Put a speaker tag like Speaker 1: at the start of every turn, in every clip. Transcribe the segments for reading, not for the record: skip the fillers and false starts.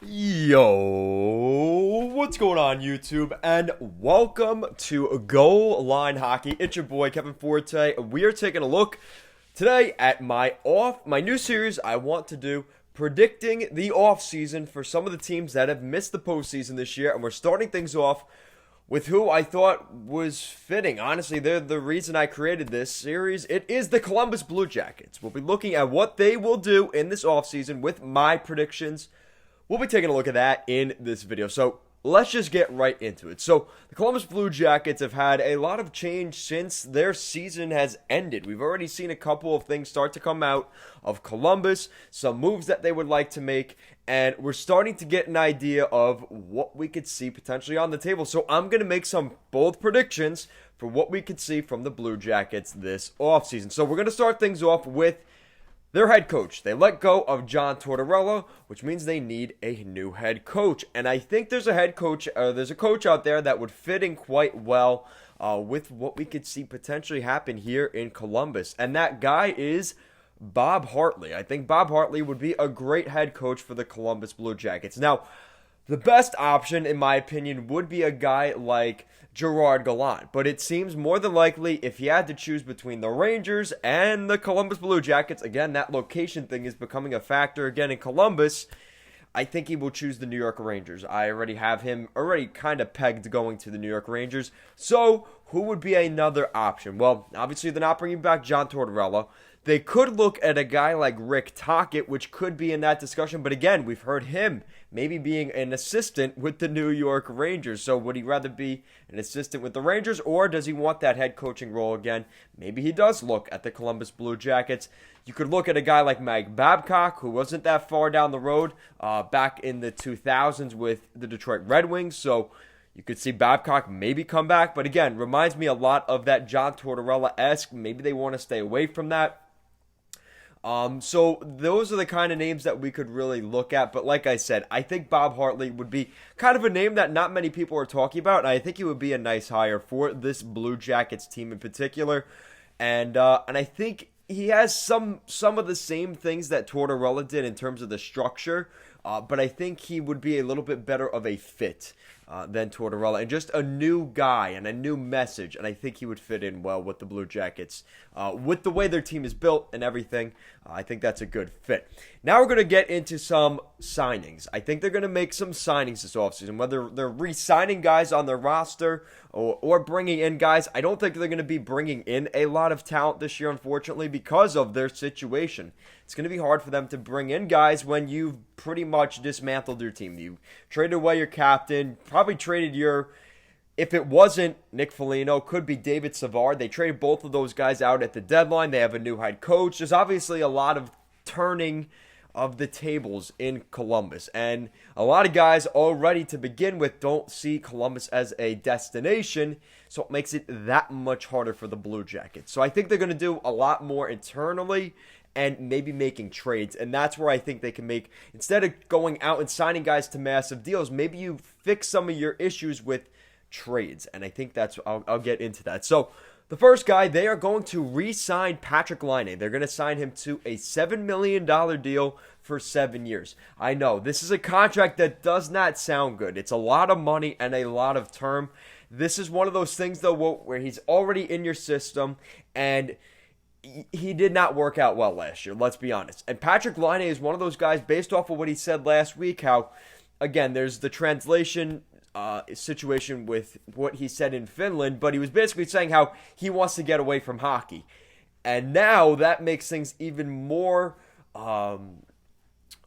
Speaker 1: Yo, what's going on YouTube? And welcome to Goal Line Hockey. It's your boy Kevin Forte. We are taking a look today at my new series I want to do, predicting the offseason for some of the teams that have missed the postseason this year. And we're starting things off with who I thought was fitting. Honestly, they're the reason I created this series. It is the Columbus Blue Jackets. We'll be looking at what they will do in this offseason with my predictions. We'll be taking a look at that in this video. So let's just get right into it. So the Columbus Blue Jackets have had a lot of change since their season has ended. We've already seen a couple of things start to come out of Columbus, some moves that they would like to make, and we're starting to get an idea of what we could see potentially on the table. So I'm going to make some bold predictions for what we could see from the Blue Jackets this offseason. So we're going to start things off with their head coach. They let go of John Tortorella, which means they need a new head coach. And I think there's a coach out there that would fit in quite well with what we could see potentially happen here in Columbus. And that guy is Bob Hartley. I think Bob Hartley would be a great head coach for the Columbus Blue Jackets. Now, the best option, in my opinion, would be a guy like Gerard Gallant. But it seems more than likely, if he had to choose between the Rangers and the Columbus Blue Jackets, again, that location thing is becoming a factor again in Columbus, I think he will choose the New York Rangers. I already have him kind of pegged going to the New York Rangers. So, who would be another option? Well, obviously they're not bringing back John Tortorella. They could look at a guy like Rick Tocchet, which could be in that discussion. But again, we've heard him maybe being an assistant with the New York Rangers. So would he rather be an assistant with the Rangers, or does he want that head coaching role again? Maybe he does look at the Columbus Blue Jackets. You could look at a guy like Mike Babcock, who wasn't that far down the road back in the 2000s with the Detroit Red Wings. So you could see Babcock maybe come back. But again, reminds me a lot of that John Tortorella-esque. Maybe they want to stay away from that. So those are the kind of names that we could really look at. But like I said, I think Bob Hartley would be kind of a name that not many people are talking about. And I think he would be a nice hire for this Blue Jackets team in particular. And I think he has some of the same things that Tortorella did in terms of the structure. But I think he would be a little bit better of a fit than Tortorella, and just a new guy and a new message, and I think he would fit in well with the Blue Jackets. With the way their team is built and everything, I think that's a good fit. Now we're going to get into some signings. I think they're going to make some signings this offseason, whether they're re-signing guys on their roster or bringing in guys. I don't think they're going to be bringing in a lot of talent this year, unfortunately, because of their situation. It's going to be hard for them to bring in guys when you've pretty much dismantled your team. You traded away your captain, probably traded if it wasn't Nick Foligno, could be David Savard. They traded both of those guys out at the deadline. They have a new head coach. There's obviously a lot of turning of the tables in Columbus. And a lot of guys already to begin with don't see Columbus as a destination, so it makes it that much harder for the Blue Jackets. So I think they're going to do a lot more internally and maybe making trades. And that's where I think they can make, instead of going out and signing guys to massive deals, maybe you fix some of your issues with trades. And I think I'll get into that. So the first guy, they are going to re-sign Patrik Laine. They're going to sign him to a $7 million deal for 7 years. I know, this is a contract that does not sound good. It's a lot of money and a lot of term. This is one of those things, though, where he's already in your system, and he did not work out well last year, let's be honest. And Patrik Laine is one of those guys, based off of what he said last week, how, again, there's the translation situation with what he said in Finland, but he was basically saying how he wants to get away from hockey. And now that makes things even more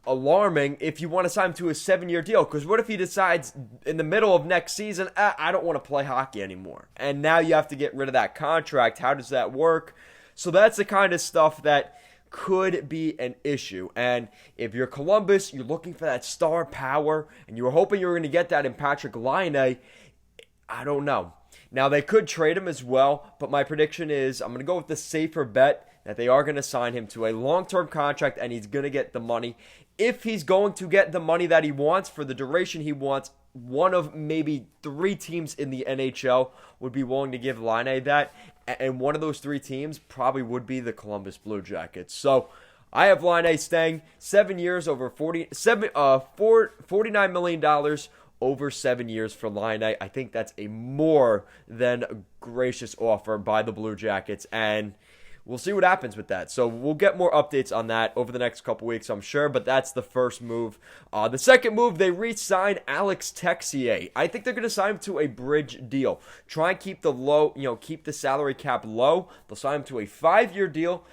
Speaker 1: alarming if you want to sign him to a 7-year deal. Because what if he decides in the middle of next season, I don't want to play hockey anymore? And now you have to get rid of that contract. How does that work? So that's the kind of stuff that could be an issue. And if you're Columbus, you're looking for that star power, and you were hoping you were going to get that in Patrik Laine, I don't know. Now, they could trade him as well, but my prediction is I'm going to go with the safer bet that they are going to sign him to a long-term contract, and he's going to get the money. If he's going to get the money that he wants for the duration he wants, one of maybe 3 teams in the NHL would be willing to give Laine that, and one of those 3 teams probably would be the Columbus Blue Jackets. So I have Laine staying 7 years over $49 million over 7 years for Laine. I think that's a more than gracious offer by the Blue Jackets, and we'll see what happens with that. So we'll get more updates on that over the next couple weeks, I'm sure, but that's the first move. The second move, they re-signed Alex Texier. I think they're going to sign him to a bridge deal. Try and keep keep the salary cap low. They'll sign him to a 5-year deal.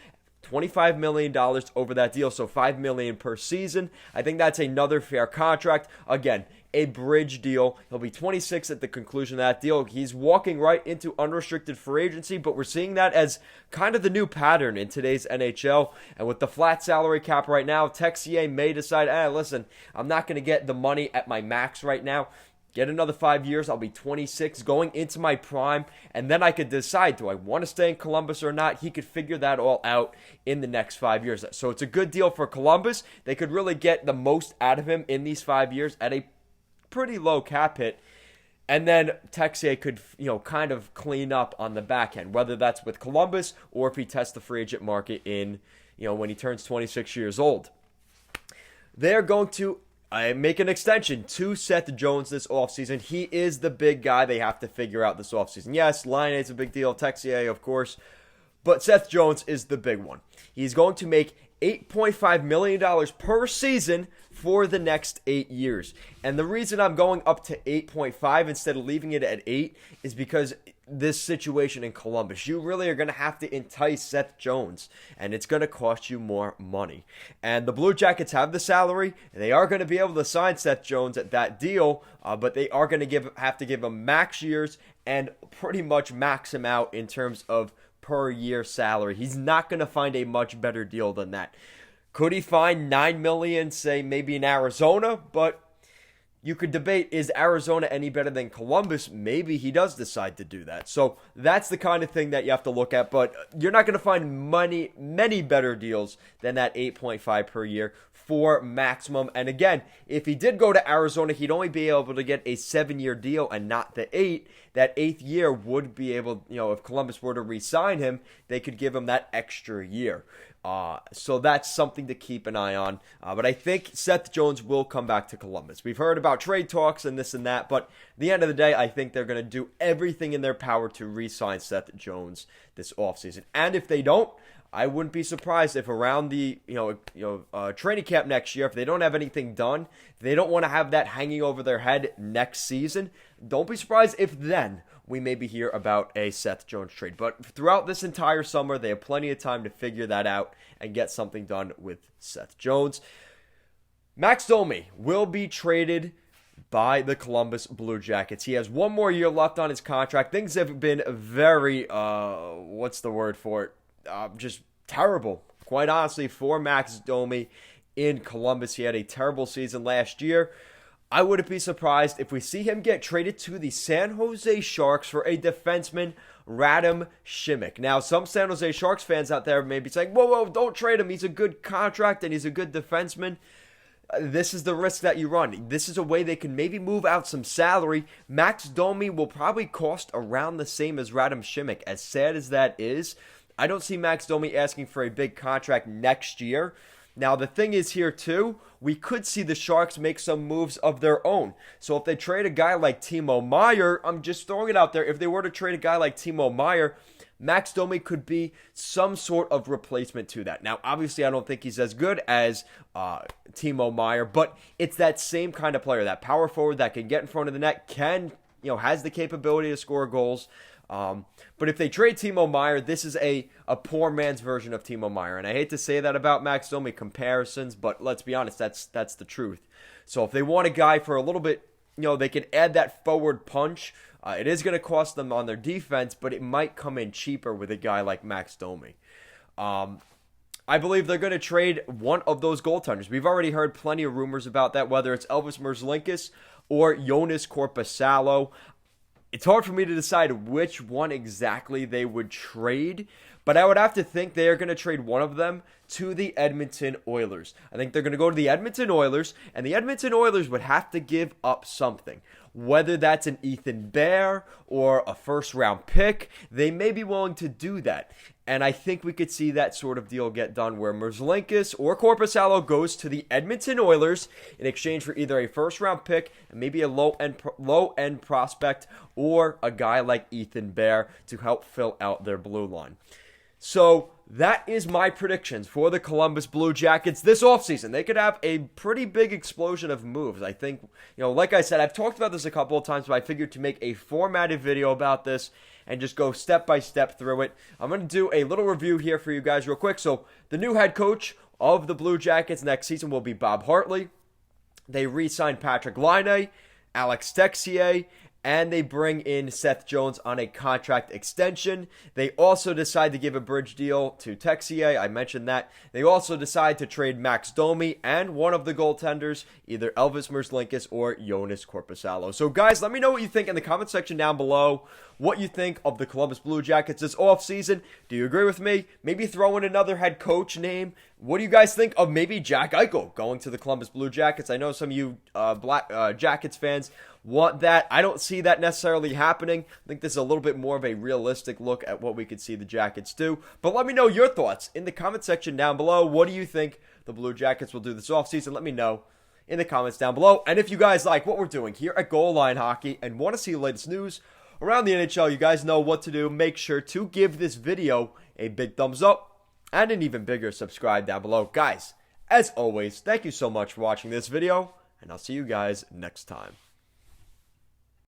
Speaker 1: $25 million over that deal, so $5 million per season. I think that's another fair contract. Again, a bridge deal. He'll be 26 at the conclusion of that deal. He's walking right into unrestricted free agency, but we're seeing that as kind of the new pattern in today's NHL. And with the flat salary cap right now, Texier may decide, listen, I'm not going to get the money at my max right now. Get another 5 years, I'll be 26, going into my prime, and then I could decide, do I want to stay in Columbus or not? He could figure that all out in the next 5 years. So it's a good deal for Columbus. They could really get the most out of him in these 5 years at a pretty low cap hit. And then Texier could, kind of clean up on the back end, whether that's with Columbus or if he tests the free agent market in, when he turns 26 years old. They're going to make an extension to Seth Jones this offseason. He is the big guy they have to figure out this offseason. Yes, Laine is a big deal, Texier, of course, but Seth Jones is the big one. He's going to make $8.5 million per season for the next 8 years. And the reason I'm going up to 8.5 instead of leaving it at 8 is because this situation in Columbus, you really are going to have to entice Seth Jones, and it's going to cost you more money. And the Blue Jackets have the salary, and they are going to be able to sign Seth Jones at that deal, but they are going to have to give him max years and pretty much max him out in terms of per year salary. He's not going to find a much better deal than that. Could he find $9 million, say maybe in Arizona? But you could debate, is Arizona any better than Columbus? Maybe he does decide to do that. So that's the kind of thing that you have to look at. But you're not going to find many better deals than that 8.5 per year for maximum. And again, if he did go to Arizona, he'd only be able to get a 7-year deal and not the 8. That 8th year would be able, if Columbus were to re-sign him, they could give him that extra year. So that's something to keep an eye on. But I think Seth Jones will come back to Columbus. We've heard about trade talks and this and that, but at the end of the day, I think they're going to do everything in their power to re-sign Seth Jones this offseason. And if they don't, I wouldn't be surprised if around the training camp next year, if they don't have anything done, if they don't want to have that hanging over their head next season, don't be surprised if then we maybe hear about a Seth Jones trade. But throughout this entire summer, they have plenty of time to figure that out and get something done with Seth Jones. Max Domi will be traded by the Columbus Blue Jackets. He has one more year left on his contract. Things have been very, what's the word for it? Just terrible, quite honestly, for Max Domi in Columbus. He had a terrible season last year. I wouldn't be surprised if we see him get traded to the San Jose Sharks for a defenseman, Radim Šimik. Now, some San Jose Sharks fans out there may be saying, whoa, don't trade him. He's a good contract and he's a good defenseman. This is the risk that you run. This is a way they can maybe move out some salary. Max Domi will probably cost around the same as Radim Šimik. As sad as that is, I don't see Max Domi asking for a big contract next year. Now, the thing is here, too, we could see the Sharks make some moves of their own. So if they trade a guy like Timo Meier, I'm just throwing it out there, if they were to trade a guy like Timo Meier, Max Domi could be some sort of replacement to that. Now, obviously, I don't think he's as good as Timo Meier, but it's that same kind of player, that power forward that can get in front of the net, has the capability to score goals. But if they trade Timo Meier, this is a poor man's version of Timo Meier. And I hate to say that about Max Domi comparisons, but let's be honest, that's the truth. So if they want a guy for a little bit, they can add that forward punch. It is going to cost them on their defense, but it might come in cheaper with a guy like Max Domi. I believe they're going to trade one of those goaltenders. We've already heard plenty of rumors about that, whether it's Elvis Merzlikins or Jonas Korpisalo. It's hard for me to decide which one exactly they would trade, but I would have to think they are going to trade one of them to the Edmonton Oilers. I think they're going to go to the Edmonton Oilers, and the Edmonton Oilers would have to give up something. Whether that's an Ethan Bear or a first-round pick, they may be willing to do that. And I think we could see that sort of deal get done where Merzlikins or Korpisalo goes to the Edmonton Oilers in exchange for either a first-round pick and maybe a low-end prospect or a guy like Ethan Bear to help fill out their blue line. So that is my predictions for the Columbus Blue Jackets this offseason. They could have a pretty big explosion of moves. I think, like I said, I've talked about this a couple of times, but I figured to make a formatted video about this and just go step by step through it. I'm going to do a little review here for you guys real quick. So the new head coach of the Blue Jackets next season will be Bob Hartley. They re-signed Patrik Laine, Alex Texier, and they bring in Seth Jones on a contract extension. They also decide to give a bridge deal to Texier. I mentioned that. They also decide to trade Max Domi and one of the goaltenders, either Elvis Merzlikins or Joonas Korpisalo. So guys, let me know what you think in the comment section down below. What you think of the Columbus Blue Jackets this offseason. Do you agree with me? Maybe throw in another head coach name. What do you guys think of maybe Jack Eichel going to the Columbus Blue Jackets? I know some of you Black Jackets fans want that. I don't see that necessarily happening. I think this is a little bit more of a realistic look at what we could see the Jackets do. But let me know your thoughts in the comment section down below. What do you think the Blue Jackets will do this offseason? Let me know in the comments down below. And if you guys like what we're doing here at Goal Line Hockey and want to see the latest news around the NHL, you guys know what to do. Make sure to give this video a big thumbs up and an even bigger subscribe down below. Guys, as always, thank you so much for watching this video, and I'll see you guys next time.